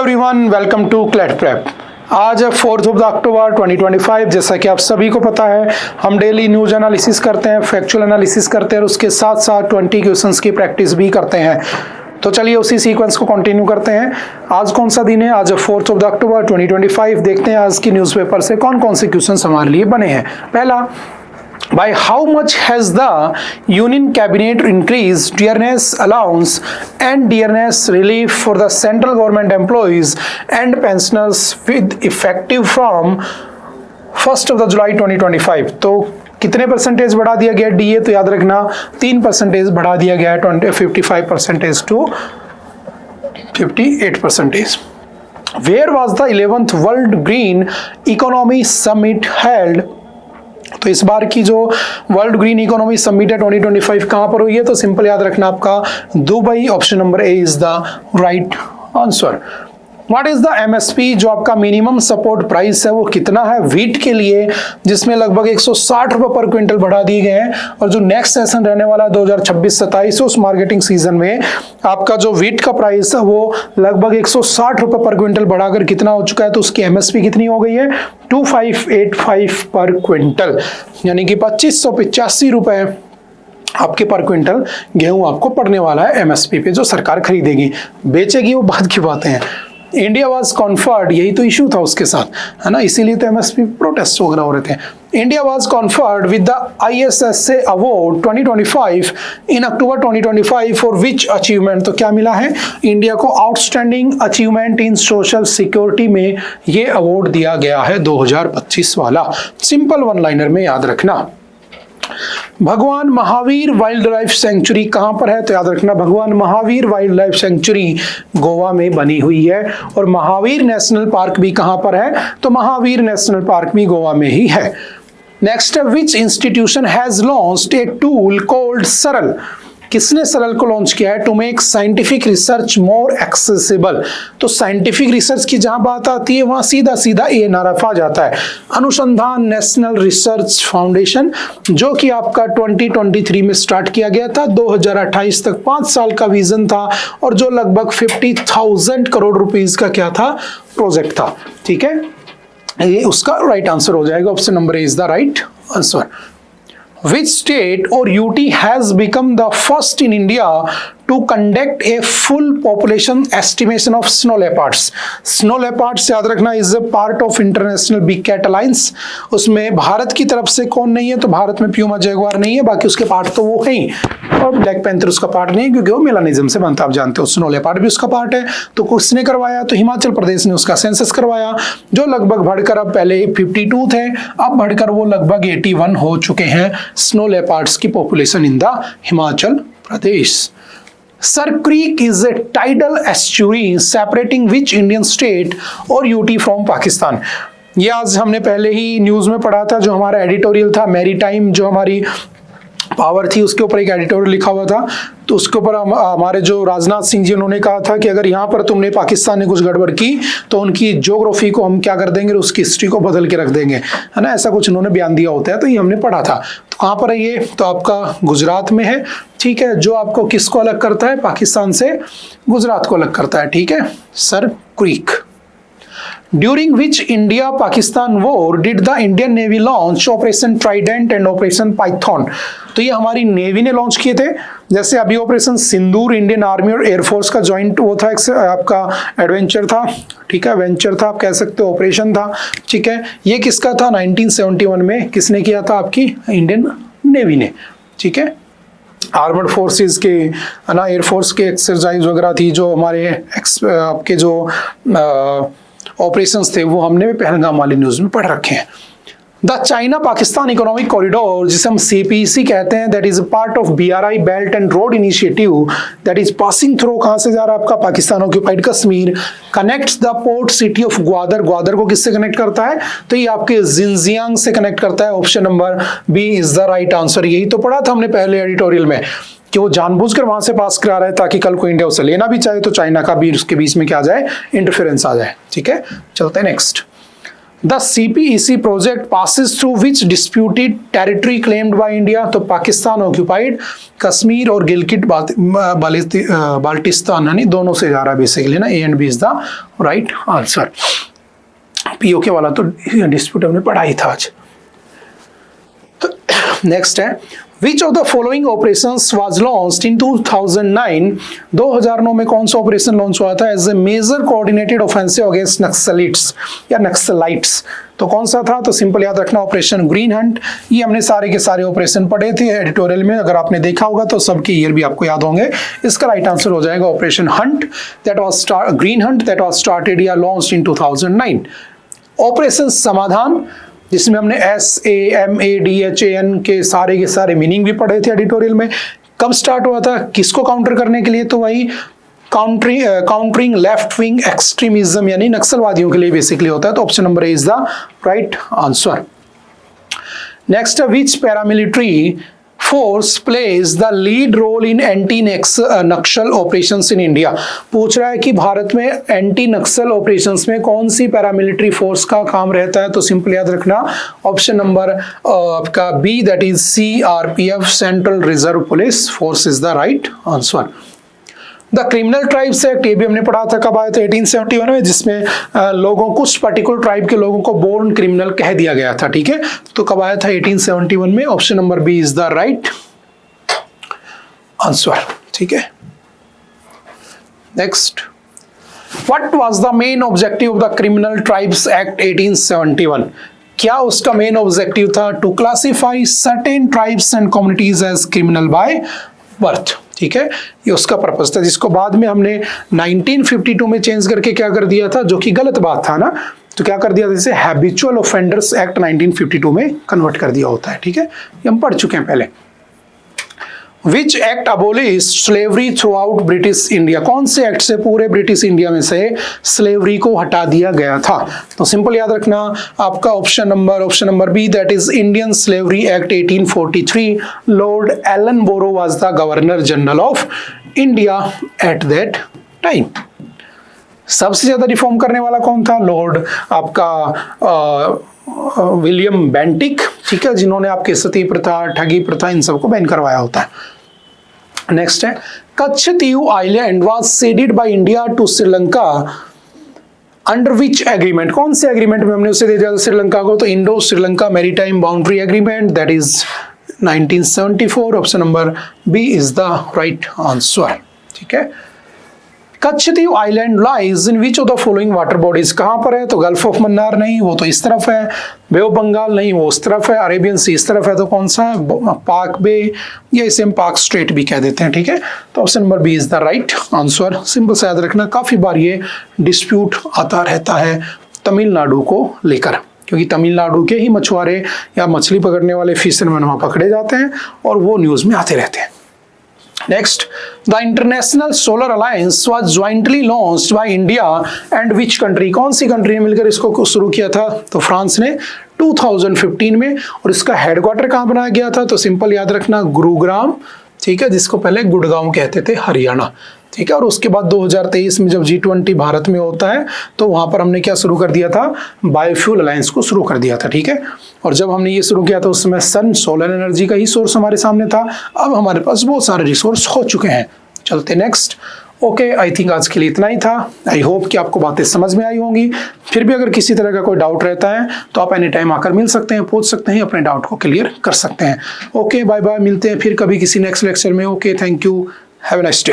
Everyone, welcome to CLAT prep. आज है 4 अक्टूबर 2025। जैसा कि आप सभी को पता है, हम डेली न्यूज एनालिसिस करते हैं, फैक्चुअल एनालिसिस करते हैं और उसके साथ साथ 20 क्वेश्चंस की प्रैक्टिस भी करते हैं। तो चलिए उसी सीक्वेंस को कंटिन्यू करते हैं। आज कौन सा दिन है? आज है 4 अक्टूबर 2025। देखते हैं आज की न्यूज़पेपर से कौन कौन से क्वेश्चंस हमारे लिए बने हैं। पहला, by how much has the Union Cabinet increased dearness allowance and dearness relief for the central government employees and pensioners with effective from 1st of the July 2025? तो कितने परसेंटेज बढ़ा दिया गया डीए? तो याद रखना 3% बढ़ा दिया गया है, 55% to 58%. Where was the 11th World Green Economy Summit held? तो इस बार की जो वर्ल्ड ग्रीन इकोनॉमी समिट है 2025 कहां पर हुई है? तो सिंपल याद रखना आपका Dubai. Option number A is the right answer. What is the MSP? जो आपका मिनिमम सपोर्ट प्राइस है वो कितना है व्हीट के लिए, जिसमें लगभग 160 रुपए पर क्विंटल बढ़ा दिए गए हैं। और जो नेक्स्ट सेशन रहने वाला है 2026-27 उस मार्केटिंग सीजन में आपका जो व्हीट का प्राइस है वो लगभग 160 रुपए पर क्विंटल बढ़ाकर कितना हो चुका है? तो उसकी एमएसपी कितनी हो गई है? 2585 पर क्विंटल, यानी कि 2585 रुपए आपके पर क्विंटल गेहूं आपको पड़ने वाला है एमएसपी पे, जो सरकार खरीदेगी। बेचेगी वो बात की बातें हैं। इंडिया वाज कॉन्फर्ड, यही तो इशू था उसके साथ, है ना, इसीलिए तो एमएसपी प्रोटेस्ट वगैरह हो रहे थे। India was conferred with the ISSA award 2025 in October 2025 for which achievement? तो क्या मिला है इंडिया को? Outstanding achievement in social security में ये अवार्ड दिया गया है 2025 वाला। सिंपल वन लाइनर में याद रखना। भगवान महावीर वाइल्ड लाइफ सेंचुरी कहां पर है? तो याद रखना भगवान Mahavir wild life sanctuary Goa में बनी हुई है। और महावीर नेशनल पार्क भी कहां पर है? तो महावीर नेशनल पार्क भी गोवा में ही है। Next, which institution has launched a tool called Saral? किसने सरल को लॉन्च किया है? To make scientific research more accessible. तो साइंटिफिक रिसर्च की जहां बात आती है वहां सीधा सीधा एएनआरएफ आ जाता है, अनुसंधान नेशनल रिसर्च फाउंडेशन, जो कि आपका 2023 में स्टार्ट किया गया था। 2028 तक 5 साल का विजन था और जो लगभग 50,000 करोड़ रुपीस का क्या था? प्रोजेक्ट था। ठीक है, ये उसका राइट आंसर हो जाएगा। Option number A is the right answer. Which state or UT has become the first in India to conduct a full population estimation of snow leopards? Snow leopards याद रखना is a part of International Big Cat Alliance। उसमें भारत की तरफ से कौन नहीं है? तो भारत में प्यूमा जैगुआर नहीं है, बाकी उसके पार्ट तो वो है ही। और ब्लैक पैंथर उसका पार्ट नहीं है क्योंकि वो मेलानिज्म से बनता, आप जानते हो। स्नो लेपर्ड भी उसका पार्ट है। तो किसने करवाया? तो हिमाचल प्रदेश ने उसका सेंसस करवाया, जो लगभग बढ़कर अब पहले 52 थे, अब बढ़कर वो लगभग 81 हो चुके हैं स्नो लेपर्ड्स की population in the Himachal Pradesh. Sir creek is a tidal estuary separating which Indian state और यूटी फ्रॉम पाकिस्तान? ये आज हमने पहले ही न्यूज में पढ़ा था। जो हमारा एडिटोरियल था मैरीटाइम, जो हमारी पावर थी, उसके ऊपर एक एडिटोरियल लिखा हुआ था। तो उसके ऊपर हमारे जो राजनाथ सिंह जी, उन्होंने कहा था कि अगर यहाँ पर तुमने पाकिस्तान ने कुछ गड़बड़ की तो उनकी ज्योग्राफी को हम क्या कर देंगे, उसकी हिस्ट्री को बदल के रख देंगे, है ना, ऐसा कुछ उन्होंने बयान दिया होता है। तो ये हमने पढ़ा था। तो कहाँ पर है ये? तो आपका गुजरात में है। ठीक है, जो आपको किसको अलग करता है? पाकिस्तान से गुजरात को अलग करता है। ठीक है, sir creek. During which India-Pakistan war did the Indian Navy launch Operation Trident and Operation Python? तो ये हमारी नेवी ने लॉन्च किए थे। जैसे अभी ऑपरेशन सिंदूर इंडियन आर्मी और एयरफोर्स का जॉइंट वो था, आपका एडवेंचर था। ठीक है, वेंचर था, आप कह सकते हो, ऑपरेशन था। ठीक है, ये किसका था? 1971 में किसने किया था? आपकी इंडियन नेवी ने। ठीक है, आर्मर्ड फोर्सेस के, है ना, एयरफोर्स के एक्सरसाइज वगैरह थी, जो हमारे आपके जो ऑपरेशंस थे वो हमने भी पहलगाम वाली न्यूज में पढ़ रखे हैं। The China Pakistan economic corridor, जिसे हम सीपीसी कहते हैं, that is a part of BRI belt and road initiative that is passing through, कहां से जा रहा है? आपका Pakistan occupied Kashmir. Connects the port city of Gwadar. Gwadar को किससे कनेक्ट करता है? तो ये आपके जिनजियांग से कनेक्ट करता है। Option number B is the right answer. यही तो पढ़ा था हमने पहले एडिटोरियल में कि वो जानबूझकर वहां से पास करा रहा है ताकि कल को इंडिया उसे लेना भी चाहे तो चाइना का भी उसके बीच में क्या आ जाए? इंटरफेरेंस आ जाए। ठीक है, चलते हैं next. The CPEC project passes through which disputed territory claimed by India? तो पाकिस्तान ऑक्यूपाइड कश्मीर और गिलगिट बाल्टिस्तान, यानी दोनों से जा रहा है बेसिकली ना, A and B is the right answer. POK वाला तो डिस्प्यूट हमने पढ़ा ही था आज। नेक्स्ट है which of the following operations was launched in 2009? 2009 में कौन सा ऑपरेशन लॉन्च हुआ था as a major coordinated offensive against Naxalites या नक्सलाइट्स? तो कौन सा था? तो सिंपल याद रखना ऑपरेशन ग्रीन हंट। ये हमने सारे के सारे ऑपरेशन पढ़े थे एडिटोरियल में, अगर आपने देखा होगा तो सबके ईयर भी आपको याद होंगे। इसका राइट आंसर हो जाएगा operation Hunt, that was green Hunt, that was started या लॉन्च्ड इन 2009। ऑपरेशन समाधान, जिसमें हमने SAMADHAN के सारे मीनिंग भी पढ़े थे एडिटोरियल में। कब स्टार्ट हुआ था, किसको काउंटर करने के लिए? तो वही काउंटरिंग लेफ्ट विंग एक्सट्रीमिज्म, यानी नक्सलवादियों के लिए बेसिकली होता है। तो option number A is the right answer. Next, which paramilitary force plays the lead role in anti Naxal operations in India? पूछ रहा है कि भारत में एंटी नक्सल ऑपरेशंस में कौन सी पैरामिलिट्री फोर्स का काम रहता है? तो सिंपल याद रखना ऑप्शन नंबर आपका B, that is CRPF, central reserve police force is the right answer. The criminal tribes act, ये भी हमने पढ़ा था, कब आया था? 1871 में, जिसमें लोगों कुछ पर्टिकुलर ट्राइब के लोगों को बोर्न क्रिमिनल कह दिया गया था। ठीक है, तो कब आया था? 1871 में। Option number B is the right answer. ठीक है, next, what was the main objective of the criminal tribes act 1871? क्या उसका मेन ऑब्जेक्टिव था? To classify certain tribes and communities as criminal by birth. ठीक है, ये उसका पर्पस था, जिसको बाद में हमने 1952 में चेंज करके क्या कर दिया था, जो कि गलत बात था ना। तो क्या कर दिया, जैसे हैबिचुअल ऑफेंडर्स एक्ट 1952 में कन्वर्ट कर दिया होता है। ठीक है, ये हम पढ़ चुके हैं पहले। Which act abolish slavery through out British India? कौन से एक्ट से पूरे ब्रिटिश इंडिया में से स्लेवरी को हटा दिया गया था? तो सिंपल याद रखना आपका option number B, that is Indian slavery act 1843। Lord Ellenborough was the governor general of India at that time. सबसे ज्यादा रिफॉर्म करने वाला कौन था? लॉर्ड आपका विलियम बेंटिक। ठीक है, जिन्होंने आपके सती प्रथा, ठगी प्रथा, इन सबको बैन करवाया होता है। नेक्स्ट है, Katchatheevu island was ceded by India to Sri Lanka under which agreement? कौन से एग्रीमेंट में हमने उसे दे दिया श्रीलंका को? तो Indo Sri Lanka maritime boundary agreement, that is 1974। Option number B is the right answer. ठीक है, Katchatheevu island lies in which of the following water bodies? कहां पर है? तो गल्फ ऑफ मन्नार नहीं, वो तो इस तरफ है। बे ऑफ बंगाल नहीं, वो उस तरफ है। अरेबियन सी इस तरफ है, तो कौन सा है? पाक बे, या इसे हम पाक स्ट्रेट भी कह देते हैं। ठीक है, तो option number B is the right answer. Simple से याद रखना, काफी बार ये डिस्प्यूट आता रहता है तमिलनाडु को लेकर, क्योंकि तमिलनाडु के ही मछुआरे या मछली पकड़ने वाले फिशरमैन वहां पकड़े जाते हैं और वो न्यूज में आते रहते हैं। Next, the International Solar Alliance was jointly launched by India and which country? कौन सी कंट्री ने मिलकर इसको शुरू किया था? तो फ्रांस ने 2015 में। और इसका हेडक्वार्टर कहाँ बनाया गया था? तो सिंपल याद रखना गुरुग्राम। ठीक है, जिसको पहले गुड़गांव कहते थे, हरियाणा। ठीक है, और उसके बाद 2023 में जब G20 भारत में होता है तो वहां पर हमने क्या शुरू कर दिया था? बायोफ्यूल अलायंस को शुरू कर दिया था। ठीक है, और जब हमने ये शुरू किया था उस समय सन, सोलर एनर्जी का ही सोर्स हमारे सामने था। अब हमारे पास बहुत सारे रिसोर्स हो चुके हैं। चलते नेक्स्ट। ओके, आई थिंक आज के लिए इतना ही था। आई होप कि आपको बातें समझ में आई होंगी। फिर भी अगर किसी तरह का कोई डाउट रहता है तो आप एनी टाइम आकर मिल सकते हैं, पूछ सकते हैं, अपने डाउट को क्लियर कर सकते हैं। ओके, बाय बाय, मिलते हैं फिर कभी किसी नेक्स्ट लेक्चर में। Okay, thank you, have a nice day.